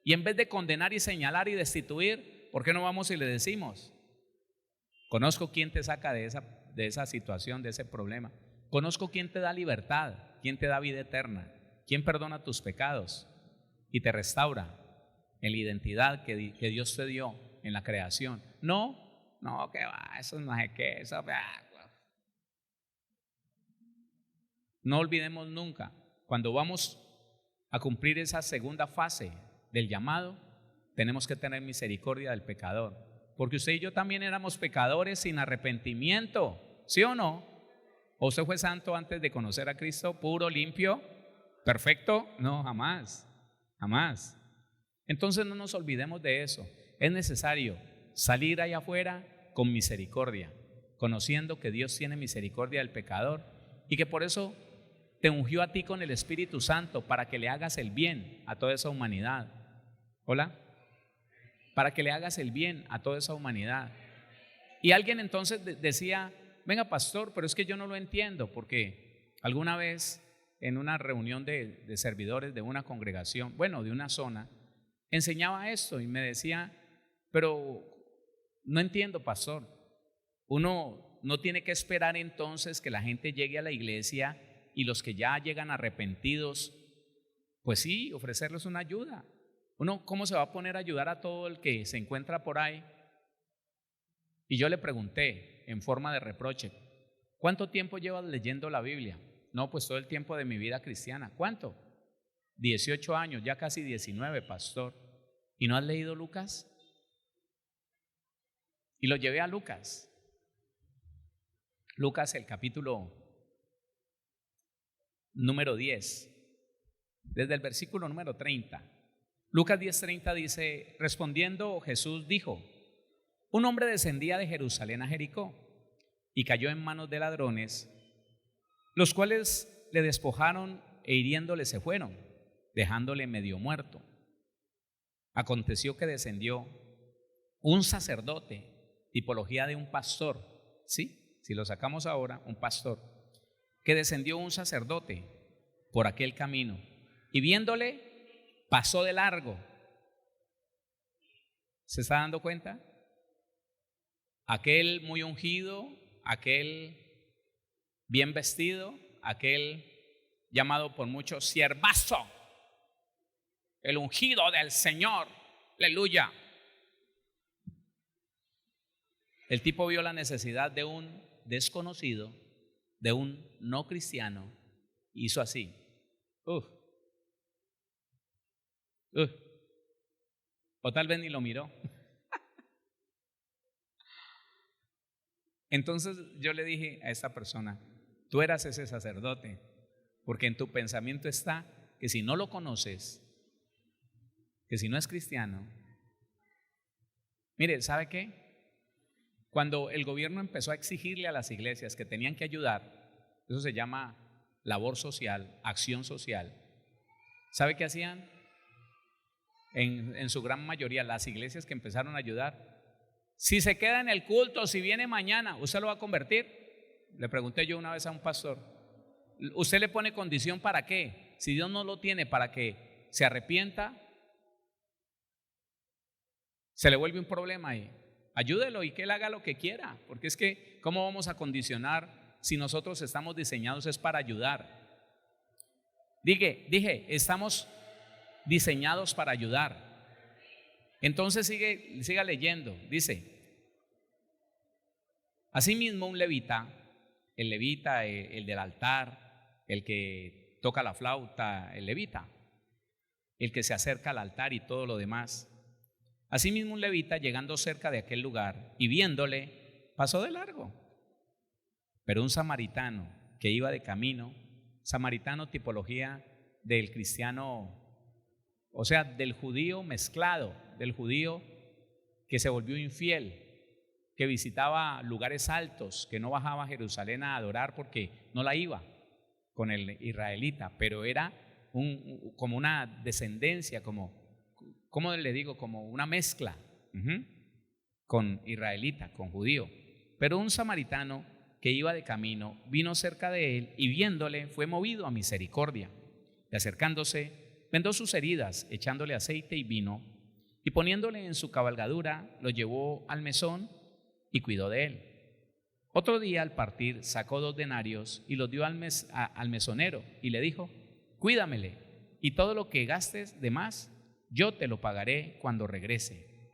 Y en vez de condenar y señalar y destituir, ¿por qué no vamos y le decimos? Conozco quién te saca de esa situación, de ese problema. Conozco quién te da libertad, quién te da vida eterna, quién perdona tus pecados y te restaura en la identidad que Dios te dio en la creación. No, que va, eso no sé qué, eso. No olvidemos nunca, cuando vamos a cumplir esa segunda fase del llamado, tenemos que tener misericordia del pecador, porque usted y yo también éramos pecadores sin arrepentimiento, ¿sí o no? ¿O usted fue santo antes de conocer a Cristo, puro, limpio, perfecto? No, jamás, jamás. Entonces no nos olvidemos de eso. Es necesario salir allá afuera con misericordia, conociendo que Dios tiene misericordia del pecador y que por eso te ungió a ti con el Espíritu Santo para que le hagas el bien a toda esa humanidad. ¿Hola? Para que le hagas el bien a toda esa humanidad. Y alguien entonces decía, venga pastor, pero es que yo no lo entiendo, porque alguna vez en una reunión de servidores de una congregación, bueno, de una zona, enseñaba esto y me decía, pero no entiendo, pastor. Uno no tiene que esperar entonces que la gente llegue a la iglesia y los que ya llegan arrepentidos, pues sí, ofrecerles una ayuda. Uno, ¿cómo se va a poner a ayudar a todo el que se encuentra por ahí? Y yo le pregunté en forma de reproche, ¿cuánto tiempo llevas leyendo la Biblia? No, pues todo el tiempo de mi vida cristiana. ¿Cuánto? 18 años, ya casi 19, pastor. ¿Y no has leído Lucas? Y lo llevé a Lucas. Lucas, el capítulo número 10, desde el versículo número 30. Lucas 10:30 dice, respondiendo Jesús dijo, un hombre descendía de Jerusalén a Jericó y cayó en manos de ladrones, los cuales le despojaron e hiriéndole se fueron, dejándole medio muerto. Aconteció que descendió un sacerdote, tipología de un pastor, ¿sí? Si lo sacamos ahora, un pastor, que descendió un sacerdote por aquel camino y viéndole pasó de largo. ¿Se está dando cuenta? Aquel muy ungido, aquel bien vestido, aquel llamado por muchos siervazo, el ungido del Señor, aleluya. El tipo vio la necesidad de un desconocido, de un no cristiano, y hizo así. Uf, uf. O tal vez ni lo miró. Entonces yo le dije a esta persona: tú eras ese sacerdote, porque en tu pensamiento está que si no lo conoces, que si no es cristiano. Mire, ¿sabe qué? Cuando el gobierno empezó a exigirle a las iglesias que tenían que ayudar, eso se llama labor social, acción social. ¿Sabe qué hacían? En su gran mayoría, las iglesias que empezaron a ayudar: si se queda en el culto, si viene mañana, ¿usted lo va a convertir? Le pregunté yo una vez a un pastor: ¿usted le pone condición para qué? Si Dios no lo tiene para que se arrepienta, se le vuelve un problema ahí. Ayúdelo y que él haga lo que quiera, porque es que ¿cómo vamos a condicionar si nosotros estamos diseñados es para ayudar? Dije, estamos diseñados para ayudar. Entonces siga leyendo. Dice: asimismo un levita, el del altar, el que toca la flauta, el levita, el que se acerca al altar y todo lo demás. Asimismo un levita, llegando cerca de aquel lugar y viéndole, pasó de largo. Pero un samaritano que iba de camino, samaritano tipología del cristiano, o sea, del judío mezclado, del judío que se volvió infiel, que visitaba lugares altos, que no bajaba a Jerusalén a adorar porque no la iba con el israelita, pero era como una descendencia, ¿cómo le digo? Como una mezcla con israelita, con judío. Pero un samaritano que iba de camino vino cerca de él y viéndole fue movido a misericordia. Y acercándose, vendó sus heridas, echándole aceite y vino, y poniéndole en su cabalgadura, lo llevó al mesón y cuidó de él. Otro día al partir sacó 2 denarios y los dio al mesonero y le dijo: cuídamele, y todo lo que gastes de más yo te lo pagaré cuando regrese.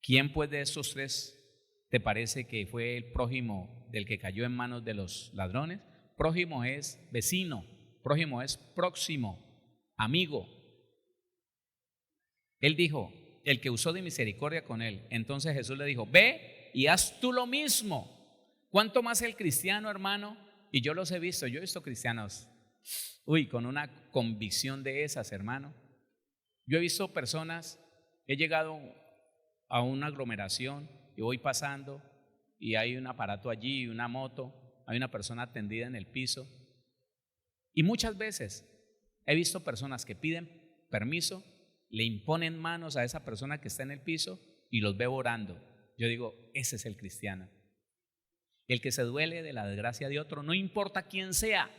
¿Quién pues de estos 3 te parece que fue el prójimo del que cayó en manos de los ladrones? Prójimo es vecino, prójimo es próximo, amigo. Él dijo: el que usó de misericordia con él. Entonces Jesús le dijo: ve y haz tú lo mismo. ¿Cuánto más el cristiano, hermano? Y yo los he visto, yo he visto cristianos con una convicción de esas, hermano. Yo he visto personas, he llegado a una aglomeración y voy pasando y hay un aparato allí, una moto, hay una persona tendida en el piso, y muchas veces he visto personas que piden permiso, le imponen manos a esa persona que está en el piso y los veo orando. Yo digo: ese es el cristiano, el que se duele de la desgracia de otro, no importa quién sea.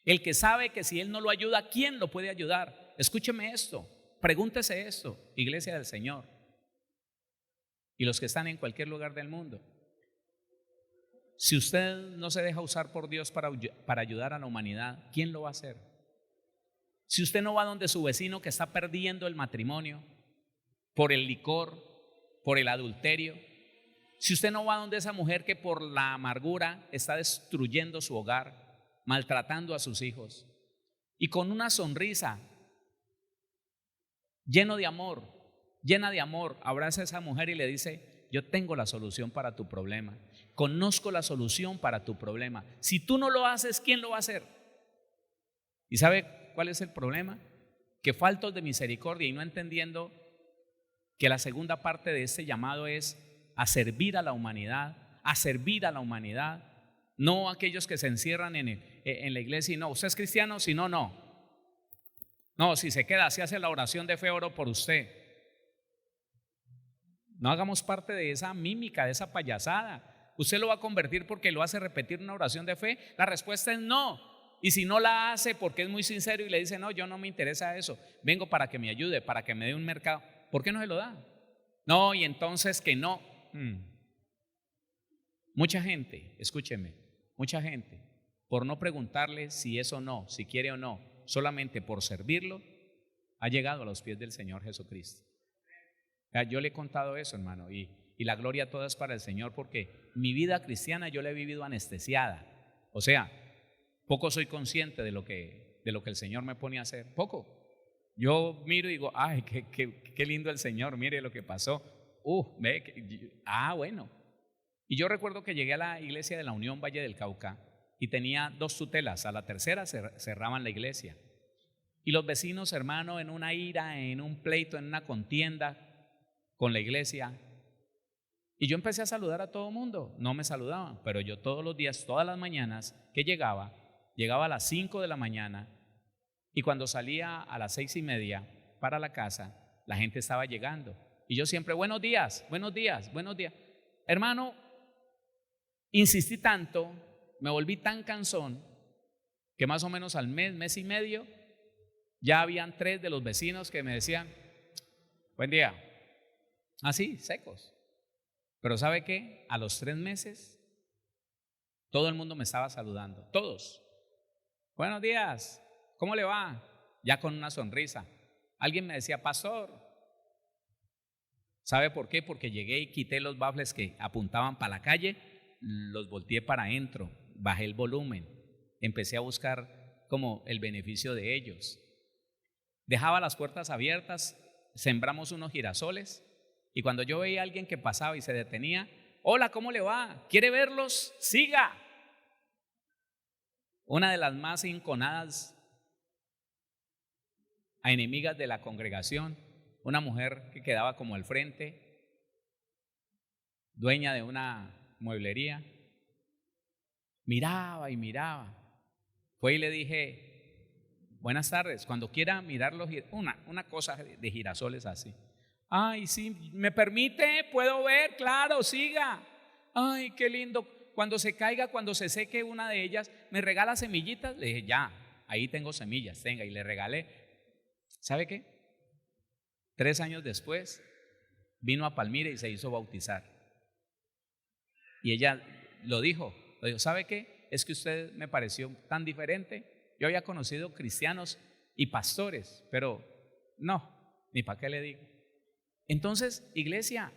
El que sabe que si él no lo ayuda, ¿quién lo puede ayudar? Escúcheme esto, pregúntese esto, iglesia del Señor, y los que están en cualquier lugar del mundo. Si usted no se deja usar por Dios para ayudar a la humanidad, ¿quién lo va a hacer? Si usted no va donde su vecino que está perdiendo el matrimonio por el licor, por el adulterio, si usted no va donde esa mujer que por la amargura está destruyendo su hogar, maltratando a sus hijos, y con una sonrisa, llena de amor, abraza a esa mujer y le dice: yo tengo la solución para tu problema, conozco la solución para tu problema. Si tú no lo haces, ¿quién lo va a hacer? ¿Y sabe cuál es el problema? Que faltos de misericordia y no entendiendo que la segunda parte de este llamado es a servir a la humanidad, no aquellos que se encierran en la iglesia y no, usted es cristiano, si no, no, si se queda, si hace la oración de fe, oro por usted. No hagamos parte de esa mímica, de esa payasada. ¿Usted lo va a convertir porque lo hace repetir una oración de fe? La respuesta es no. Y si no la hace porque es muy sincero y le dice: no, yo no me interesa eso, vengo para que me ayude, para que me dé un mercado, ¿por qué no se lo da? No, y entonces que no. Mucha gente, escúcheme, mucha gente, por no preguntarle si es o no, si quiere o no, solamente por servirlo, ha llegado a los pies del Señor Jesucristo. Yo le he contado eso, hermano, y la gloria toda es para el Señor, porque mi vida cristiana yo la he vivido anestesiada. O sea, poco soy consciente de lo que el Señor me pone a hacer, poco. Yo miro y digo, ay, qué lindo el Señor, mire lo que pasó. Bueno. Y yo recuerdo que llegué a la iglesia de la Unión Valle del Cauca y tenía 2 tutelas, a la tercera cerraban la iglesia. Y los vecinos, hermano, en una ira, en un pleito, en una contienda con la iglesia. Y yo empecé a saludar a todo mundo, no me saludaban, pero yo todos los días, todas las mañanas que llegaba a las 5 de la mañana y cuando salía a las 6:30 para la casa, la gente estaba llegando. Y yo siempre, buenos días, buenos días, buenos días. Hermano, insistí tanto, me volví tan cansón, que más o menos al mes y medio, ya habían 3 de los vecinos que me decían, buen día, así, secos. Pero ¿sabe qué? A los 3 meses, todo el mundo me estaba saludando, todos. Buenos días, ¿cómo le va? Ya con una sonrisa. Alguien me decía, pastor. ¿Sabe por qué? Porque llegué y quité los baffles que apuntaban para la calle, los volteé para adentro, bajé el volumen, empecé a buscar como el beneficio de ellos. Dejaba las puertas abiertas, sembramos unos girasoles y cuando yo veía a alguien que pasaba y se detenía, hola, ¿cómo le va? ¿Quiere verlos? Siga. Una de las más enconadas a enemigas de la congregación, una mujer que quedaba como al frente, dueña de una mueblería, miraba y miraba. Fue y le dije, buenas tardes, cuando quiera mirar una cosa de girasoles así. Ay, sí, ¿me permite? ¿Puedo ver? Claro, siga. Ay, qué lindo. Cuando se caiga, cuando se seque una de ellas, ¿me regala semillitas? Le dije, ya, ahí tengo semillas, tenga. Y le regalé. ¿Sabe qué? 3 años después, vino a Palmira y se hizo bautizar. Y ella lo dijo, ¿sabe qué? Es que usted me pareció tan diferente. Yo había conocido cristianos y pastores, pero no, ni para qué le digo. Entonces, iglesia,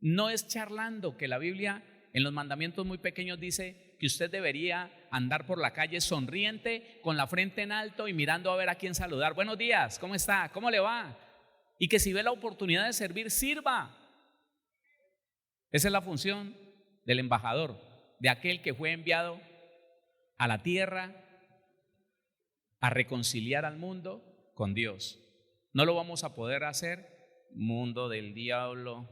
no es charlando que la Biblia en los mandamientos muy pequeños dice que usted debería andar por la calle sonriente, con la frente en alto y mirando a ver a quién saludar. Buenos días, ¿cómo está? ¿Cómo le va? Y que si ve la oportunidad de servir, sirva. Esa es la función del embajador, de aquel que fue enviado a la tierra a reconciliar al mundo con Dios. No lo vamos a poder hacer. Mundo del diablo,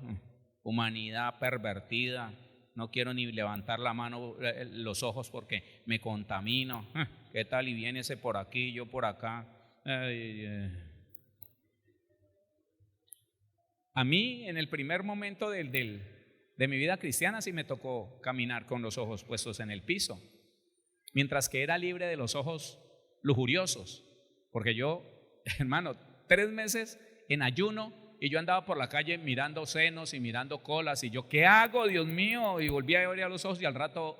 humanidad pervertida, no quiero ni levantar la mano, los ojos porque me contamino. ¿Qué tal? Y viene ese por aquí, yo por acá. A mí en el primer momento de mi vida cristiana sí me tocó caminar con los ojos puestos en el piso, mientras que era libre de los ojos lujuriosos, porque yo, hermano, 3 meses en ayuno y yo andaba por la calle mirando senos y mirando colas y yo, ¿qué hago, Dios mío? Y volví a abrir los ojos y al rato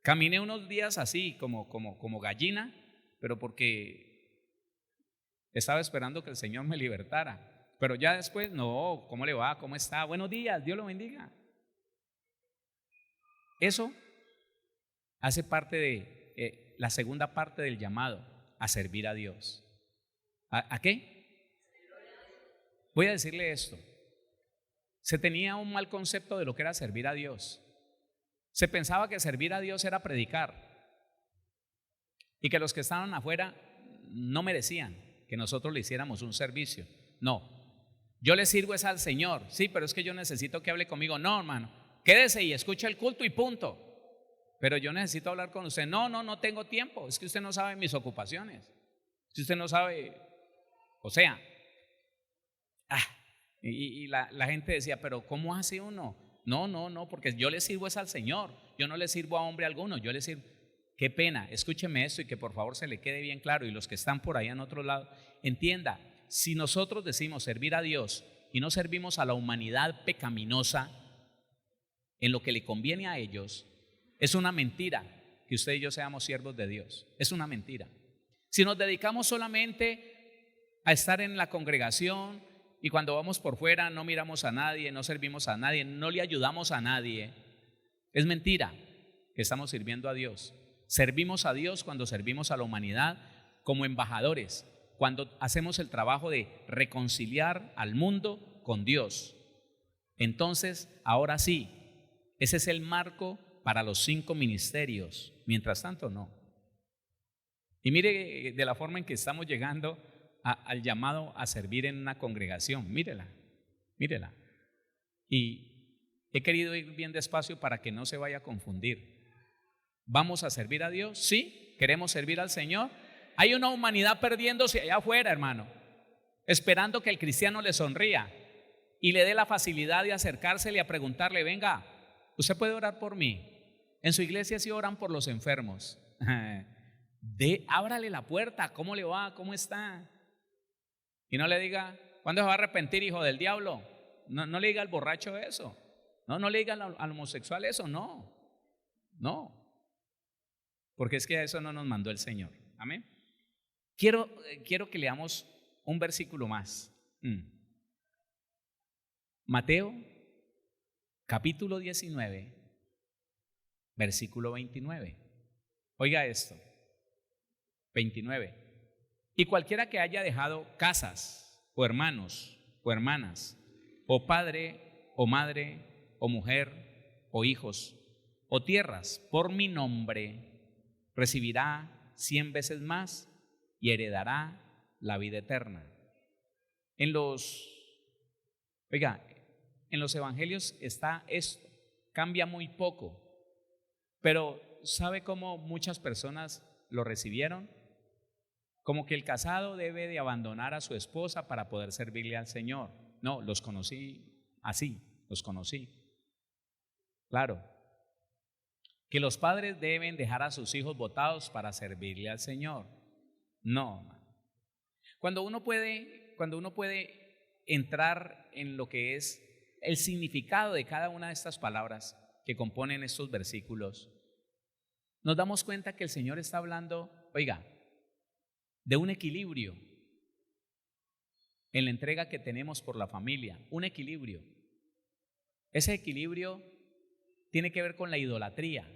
caminé unos días así como gallina, pero porque estaba esperando que el Señor me libertara. Pero ya después, no, ¿cómo le va? ¿Cómo está? Buenos días, Dios lo bendiga. Eso hace parte de la segunda parte del llamado, a servir a Dios. ¿A qué? Voy a decirle esto. Se tenía un mal concepto de lo que era servir a Dios. Se pensaba que servir a Dios era predicar y que los que estaban afuera no merecían que nosotros le hiciéramos un servicio. No, yo le sirvo es al Señor. Sí, pero es que yo necesito que hable conmigo. No, hermano, quédese y escuche el culto y punto. Pero yo necesito hablar con usted. No tengo tiempo. Es que usted no sabe mis ocupaciones. Si usted no sabe, o sea, y la gente decía, pero ¿cómo hace uno? No, porque yo le sirvo es al Señor. Yo no le sirvo a hombre alguno, yo le sirvo. Qué pena, escúcheme esto y que por favor se le quede bien claro. Y los que están por allá en otro lado, entienda, si nosotros decimos servir a Dios y no servimos a la humanidad pecaminosa en lo que le conviene a ellos, es una mentira que usted y yo seamos siervos de Dios. Es una mentira. Si nos dedicamos solamente a estar en la congregación y cuando vamos por fuera no miramos a nadie, no servimos a nadie, no le ayudamos a nadie, es mentira que estamos sirviendo a Dios. Servimos a Dios cuando servimos a la humanidad como embajadores, cuando hacemos el trabajo de reconciliar al mundo con Dios. Entonces, ahora sí, ese es el marco para los 5 ministerios. Mientras tanto, no. Y mire de la forma en que estamos llegando al llamado a servir en una congregación. Mírela. Y he querido ir bien despacio para que no se vaya a confundir. ¿Vamos a servir a Dios? Sí. ¿Queremos servir al Señor? Hay una humanidad perdiéndose allá afuera, hermano, esperando que el cristiano le sonría y le dé la facilidad de acercársele a preguntarle: venga, ¿usted puede orar por mí? En su iglesia sí oran por los enfermos. Ábrale la puerta. ¿Cómo le va? ¿Cómo está? Y no le diga: ¿cuándo se va a arrepentir, hijo del diablo? No le diga al borracho eso. No le diga al homosexual eso. No. Porque es que a eso no nos mandó el Señor. Amén. Quiero que leamos un versículo más. Mateo, capítulo 19, versículo 29. Oiga esto. 29. Y cualquiera que haya dejado casas, o hermanos, o hermanas, o padre, o madre, o mujer, o hijos, o tierras, por mi nombre, recibirá 100 veces más y heredará la vida eterna. En los evangelios está esto, cambia muy poco, pero ¿sabe cómo muchas personas lo recibieron? Como que el casado debe de abandonar a su esposa para poder servirle al Señor. No, los conocí así, Claro, que los padres deben dejar a sus hijos botados para servirle al Señor. No, man. Cuando uno puede entrar en lo que es el significado de cada una de estas palabras que componen estos versículos, nos damos cuenta que el Señor está hablando, de un equilibrio en la entrega que tenemos por la familia, un equilibrio. Ese equilibrio tiene que ver con la idolatría.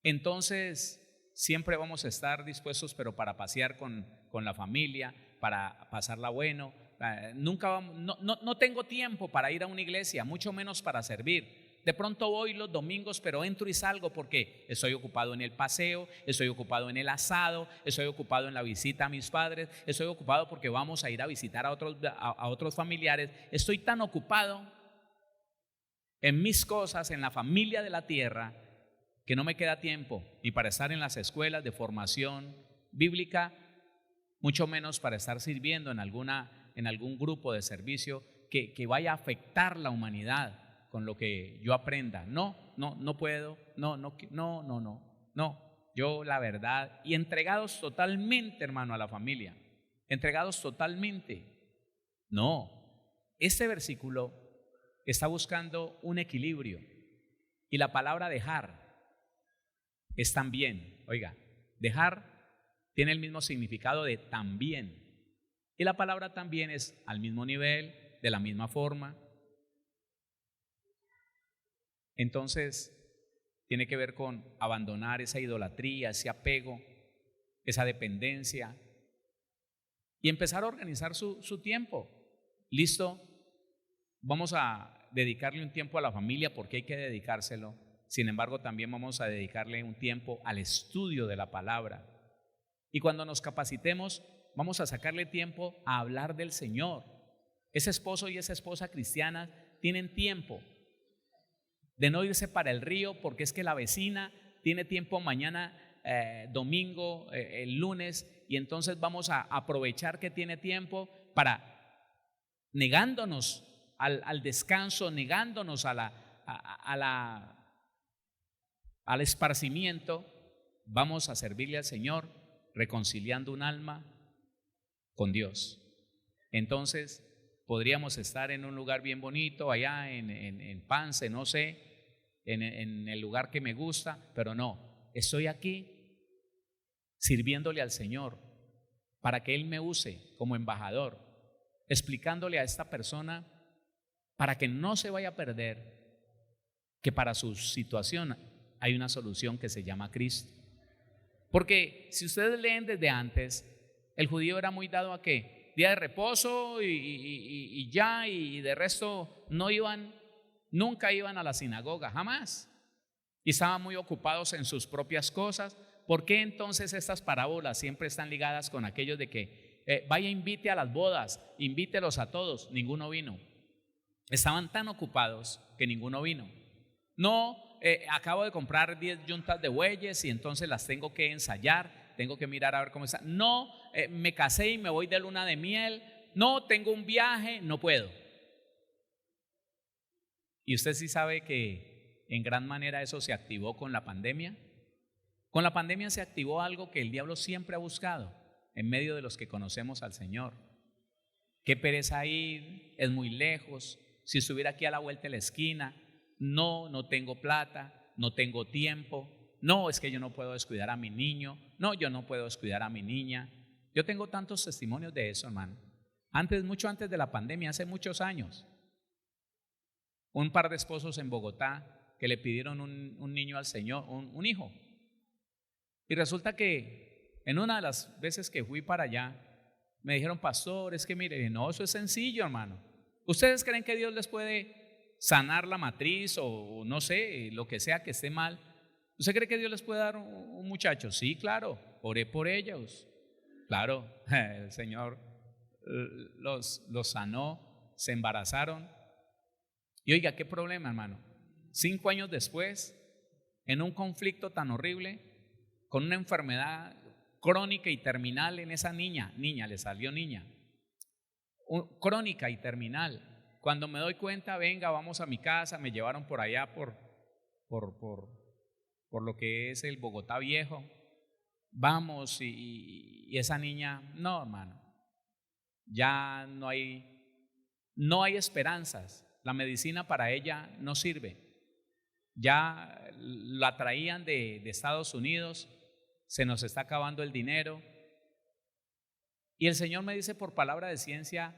Entonces, siempre vamos a estar dispuestos, pero para pasear con la familia, para pasarla bueno. No tengo tiempo para ir a una iglesia, mucho menos para servir. De pronto voy los domingos, pero entro y salgo porque estoy ocupado en el paseo, estoy ocupado en el asado, estoy ocupado en la visita a mis padres, estoy ocupado porque vamos a ir a visitar a otros familiares. Estoy tan ocupado en mis cosas, en la familia de la tierra, que no me queda tiempo ni para estar en las escuelas de formación bíblica, mucho menos para estar sirviendo en algún grupo de servicio que vaya a afectar la humanidad con lo que yo aprenda. No puedo, no. Yo, la verdad, y entregados totalmente, hermano, a la familia, entregados totalmente. No, este versículo está buscando un equilibrio, y la palabra dejar es también. Dejar tiene el mismo significado de también, y la palabra también es al mismo nivel, de la misma forma. Entonces, tiene que ver con abandonar esa idolatría, ese apego, esa dependencia, y empezar a organizar su tiempo. ¿Listo? Vamos a dedicarle un tiempo a la familia porque hay que dedicárselo. Sin embargo, también vamos a dedicarle un tiempo al estudio de la palabra. Y cuando nos capacitemos, vamos a sacarle tiempo a hablar del Señor. Ese esposo y esa esposa cristiana tienen tiempo de no irse para el río porque es que la vecina tiene tiempo mañana, domingo, el lunes, y entonces vamos a aprovechar que tiene tiempo para, negándonos al descanso, negándonos al esparcimiento, vamos a servirle al Señor reconciliando un alma con Dios. Entonces podríamos estar en un lugar bien bonito allá en Pance, no sé, en el lugar que me gusta, pero no, estoy aquí sirviéndole al Señor para que Él me use como embajador. explicándole a esta persona para que no se vaya a perder que para su situación hay una solución que se llama Cristo. Porque si ustedes leen desde antes, el judío era muy dado a ¿qué? Día de reposo y ya, y de resto nunca iban a la sinagoga, jamás. Y estaban muy ocupados en sus propias cosas. ¿Por qué entonces estas parábolas siempre están ligadas con aquellos de que vaya, invite a las bodas, invítelos a todos? Ninguno vino. Estaban tan ocupados que ninguno vino. No, acabo de comprar 10 yuntas de bueyes y entonces las tengo que ensayar, tengo que mirar a ver cómo está. No, me casé y me voy de luna de miel. No, tengo un viaje, no puedo. Y usted sí sabe que en gran manera eso se activó con la pandemia. Con la pandemia se activó algo que el diablo siempre ha buscado en medio de los que conocemos al Señor. Qué pereza ir, es muy lejos. Si estuviera aquí a la vuelta de la esquina, no tengo plata, no tengo tiempo. No, es que yo no puedo descuidar a mi niño. No, yo no puedo descuidar a mi niña. Yo tengo tantos testimonios de eso, hermano. Mucho antes de la pandemia, hace muchos años. Un par de esposos en Bogotá que le pidieron un niño al Señor, un hijo. Y resulta que en una de las veces que fui para allá, me dijeron, pastor, es que mire, no, eso es sencillo, hermano. ¿Ustedes creen que Dios les puede sanar la matriz o no sé, lo que sea que esté mal? ¿Usted cree que Dios les puede dar un muchacho? Sí, claro, oré por ellos. Claro, el Señor los sanó, se embarazaron. Y oiga, qué problema, hermano. 5 años después, en un conflicto tan horrible, con una enfermedad crónica y terminal en esa niña, le salió niña, crónica y terminal. Cuando me doy cuenta, venga, vamos a mi casa, me llevaron por allá por lo que es el Bogotá Viejo, vamos y esa niña, no, hermano, ya no hay esperanzas, la medicina para ella no sirve, ya la traían de Estados Unidos, se nos está acabando el dinero. Y el Señor me dice por palabra de ciencia,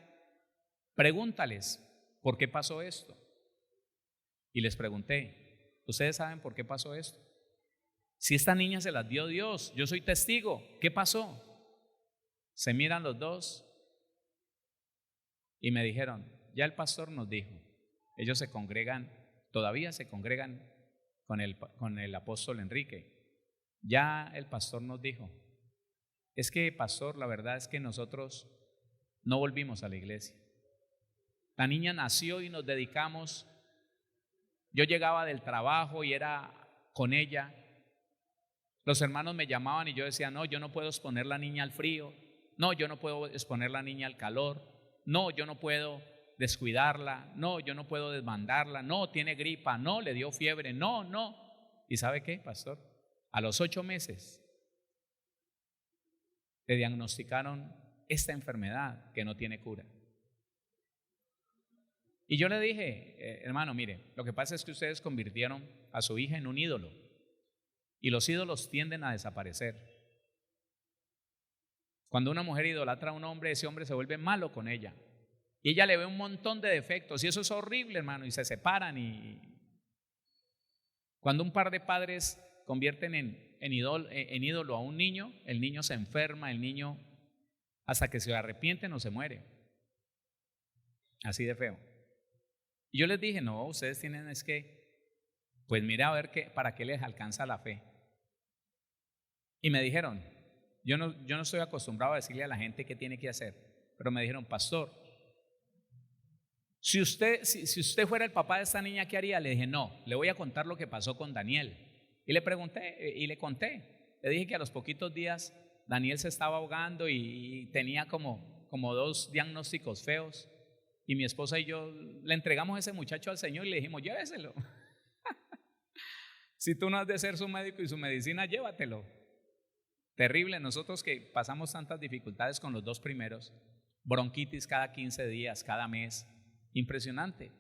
pregúntales, ¿por qué pasó esto? Y les pregunté, ¿ustedes saben por qué pasó esto? Si esta niña se las dio Dios, yo soy testigo, ¿qué pasó? Se miran los dos y me dijeron, ya el pastor nos dijo, ellos se congregan, todavía se congregan con el apóstol Enrique. Ya el pastor nos dijo, es que pastor, la verdad es que nosotros no volvimos a la iglesia. La niña nació y nos dedicamos. Yo llegaba del trabajo y era con ella. Los hermanos me llamaban y yo decía, no, yo no puedo exponer la niña al frío. No, yo no puedo exponer la niña al calor. No, yo no puedo descuidarla. No, yo no puedo desmandarla. No, tiene gripa. No, le dio fiebre. No. ¿Y sabe qué, pastor? A los 8 meses le diagnosticaron esta enfermedad que no tiene cura. Y yo le dije, hermano, mire, lo que pasa es que ustedes convirtieron a su hija en un ídolo y los ídolos tienden a desaparecer. Cuando una mujer idolatra a un hombre, ese hombre se vuelve malo con ella y ella le ve un montón de defectos y eso es horrible, hermano, y se separan. Y cuando un par de padres convierten en ídolo a un niño, el niño se enferma, el niño hasta que se arrepiente no se muere. Así de feo. Y yo les dije, no, ustedes tienen es que, pues mira a ver para qué les alcanza la fe. Y me dijeron, yo no estoy acostumbrado a decirle a la gente qué tiene que hacer, pero me dijeron, pastor, si usted fuera el papá de esta niña, ¿qué haría? Le dije, no, le voy a contar lo que pasó con Daniel. Y le pregunté y le conté. Le dije que a los poquitos días Daniel se estaba ahogando y tenía como 2 diagnósticos feos. Y mi esposa y yo le entregamos a ese muchacho al Señor y le dijimos, lléveselo. Si tú no has de ser su médico y su medicina, llévatelo. Terrible, nosotros que pasamos tantas dificultades con los 2 primeros, bronquitis cada 15 días, cada mes, impresionante.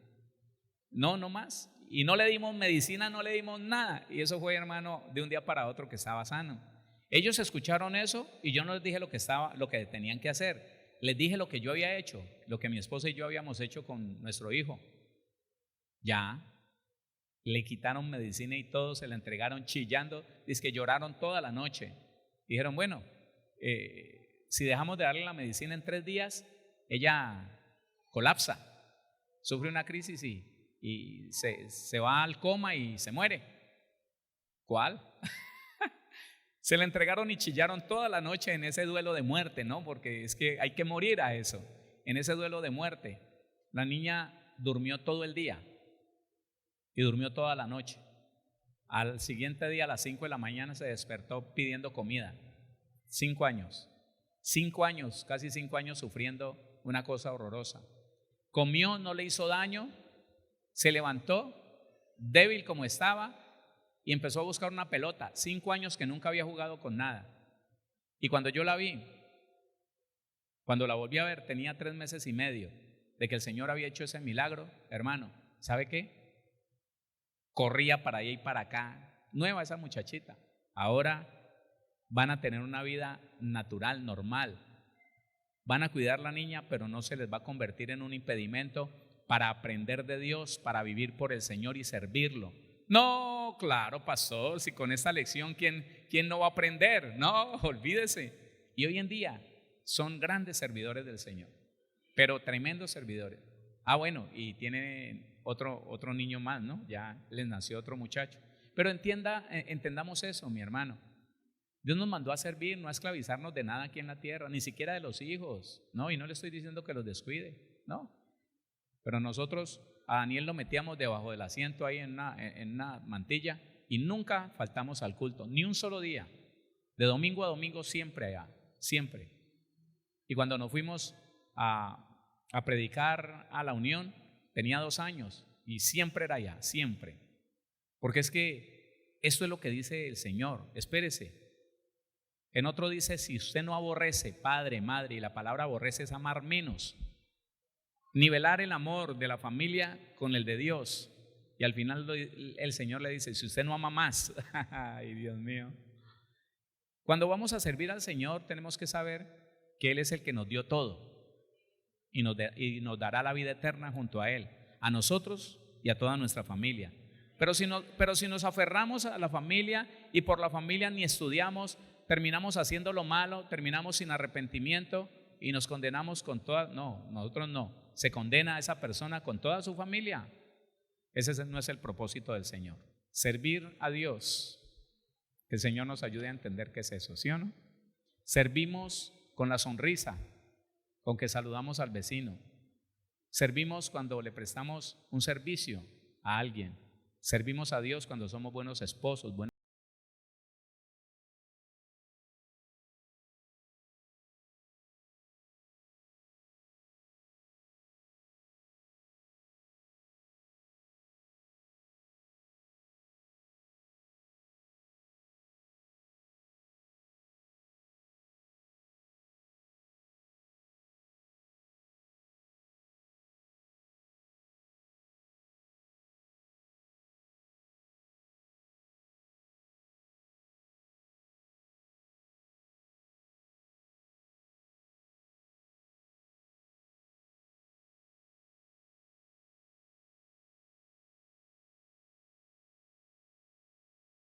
No más. Y no le dimos medicina, no le dimos nada. Y eso fue, hermano, de un día para otro que estaba sano. Ellos escucharon eso y yo no les dije lo que tenían que hacer. les dije lo que yo había hecho, lo que mi esposa y yo habíamos hecho con nuestro hijo. Ya, le quitaron medicina y todo, se la entregaron chillando, dice que lloraron toda la noche. Dijeron, bueno, si dejamos de darle la medicina en 3 días, ella colapsa, sufre una crisis y se va al coma y se muere. ¿Cuál? Se la entregaron y chillaron toda la noche en ese duelo de muerte, ¿no? Porque es que hay que morir a eso, en ese duelo de muerte. La niña durmió todo el día y durmió toda la noche. Al siguiente día, a las 5 de la mañana, se despertó pidiendo comida. 5 años, 5 años, casi 5 años sufriendo una cosa horrorosa. Comió, no le hizo daño, se levantó, débil como estaba, y empezó a buscar una pelota. 5 años que nunca había jugado con nada. Y cuando yo la vi, cuando la volví a ver, tenía 3 meses y medio de que el Señor había hecho ese milagro. Hermano, ¿sabe qué? Corría para allá y para acá, nueva esa muchachita. Ahora van a tener una vida natural, normal. Van a cuidar a la niña, pero no se les va a convertir en un impedimento para aprender de Dios, para vivir por el Señor y servirlo. No, claro, pastor, si con esta lección, ¿quién no va a aprender? No, olvídese. Y hoy en día son grandes servidores del Señor, pero tremendos servidores. Bueno, y tiene otro niño más, ¿no? Ya les nació otro muchacho. Pero entendamos eso, mi hermano. Dios nos mandó a servir, no a esclavizarnos de nada aquí en la tierra, ni siquiera de los hijos, ¿no? Y no le estoy diciendo que los descuide, ¿no? Pero nosotros a Daniel lo metíamos debajo del asiento ahí en una mantilla y nunca faltamos al culto, ni un solo día. De domingo a domingo siempre allá, siempre. Y cuando nos fuimos a predicar a la Unión, tenía 2 años y siempre era allá, siempre. Porque es que esto es lo que dice el Señor. Espérese. En otro dice, si usted no aborrece, padre, madre, y la palabra aborrece es amar menos. Nivelar el amor de la familia con el de Dios. Y al final el Señor le dice, si usted no ama más, ay Dios mío. Cuando vamos a servir al Señor tenemos que saber que Él es el que nos dio todo y nos dará la vida eterna junto a Él, a nosotros y a toda nuestra familia. Pero si nos aferramos a la familia y por la familia ni estudiamos, terminamos haciendo lo malo, terminamos sin arrepentimiento y nos condenamos con toda, no, nosotros no, se condena a esa persona con toda su familia. Ese no es el propósito del Señor. Servir a Dios, que el Señor nos ayude a entender qué es eso, ¿sí o no? Servimos con la sonrisa con que saludamos al vecino. Servimos cuando le prestamos un servicio a alguien. Servimos a Dios cuando somos buenos esposos, buenos